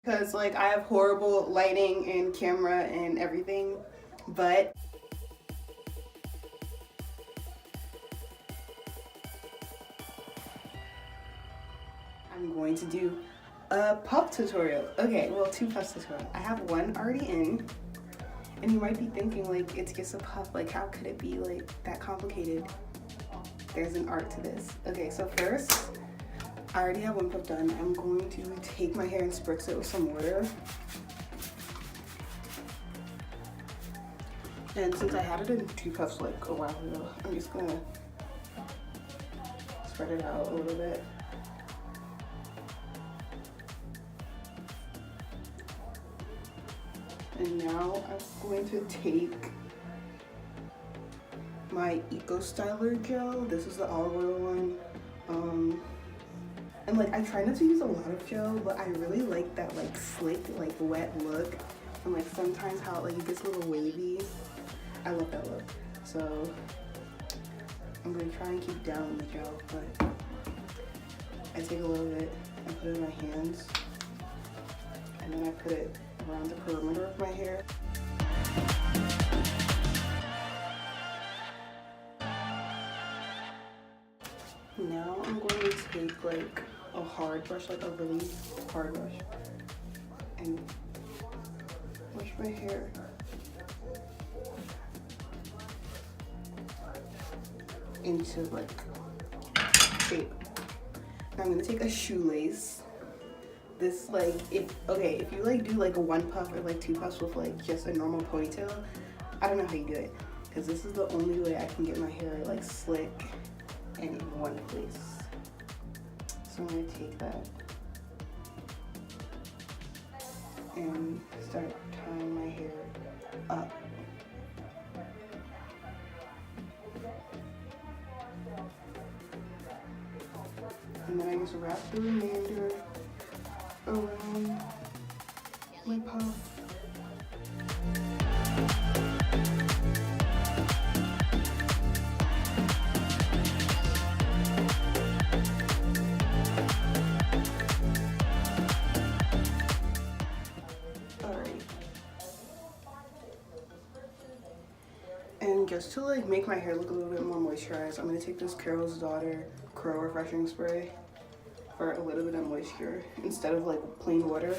because like I have horrible lighting and camera and everything, but I'm going to do a puff tutorial. Okay, well, 2 puffs tutorial. I have one already in, and you might be thinking like it's just a puff, like how could it be like that complicated? There's an art to this. Okay, so first, I already have one puff done. I'm going to take my hair and spritz it with some water. And since I had it in 2 puffs like a while ago, I'm just gonna spread it out a little bit. And now I'm going to take my Eco Styler gel. This is the olive oil one. And like I try not to use a lot of gel, but I really like that like slick, like wet look. And like sometimes how like it gets a little wavy. I love that look. So I'm gonna try and keep down the gel, but I take a little bit and put it in my hands. And then I put it around the perimeter of my hair. Now I'm going to take like a hard brush, like a really hard brush, and wash my hair. Into like shape. Now I'm gonna take a shoelace. This like if you like do like a 1 puff or like 2 puffs with like just a normal ponytail, I don't know how you do it, because this is the only way I can get my hair like slick and in one place. So I'm gonna take that and start tying my hair up. And then I just wrap the remainder around my puff. Alright. And just to like make my hair look a little bit more moisturized, I'm gonna take this Carol's Daughter Curl Refreshing Spray for a little bit of moisture instead of like plain water.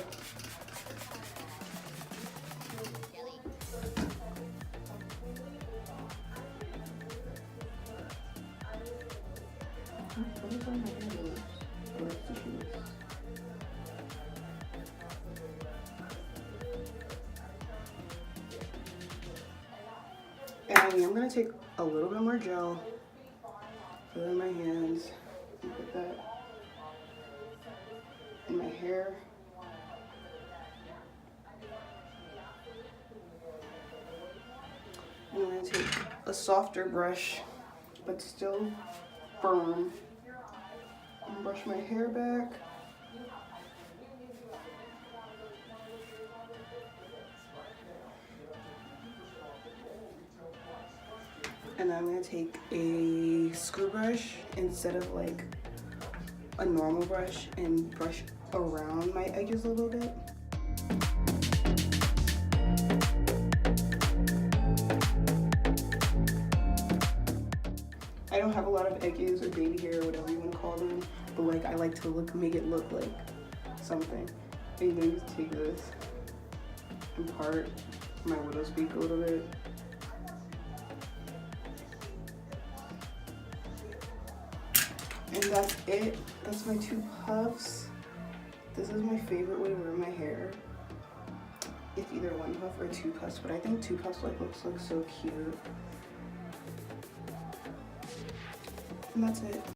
And I'm gonna take a little bit more gel, put it in my hands, and put that in my hair. And I'm gonna take a softer brush, but still firm, and brush my hair back. And I'm gonna take a screw brush instead of like a normal brush and brush around my edges a little bit. I don't have a lot of edges or baby hair or whatever you want to call them, but like I like to make it look like something. And you can just take this and part my widow's peak a little bit. And that's it. That's my 2 puffs. This is my favorite way to wear my hair. It's either 1 puff or 2 puffs, but I think 2 puffs like looks so cute. And that's it.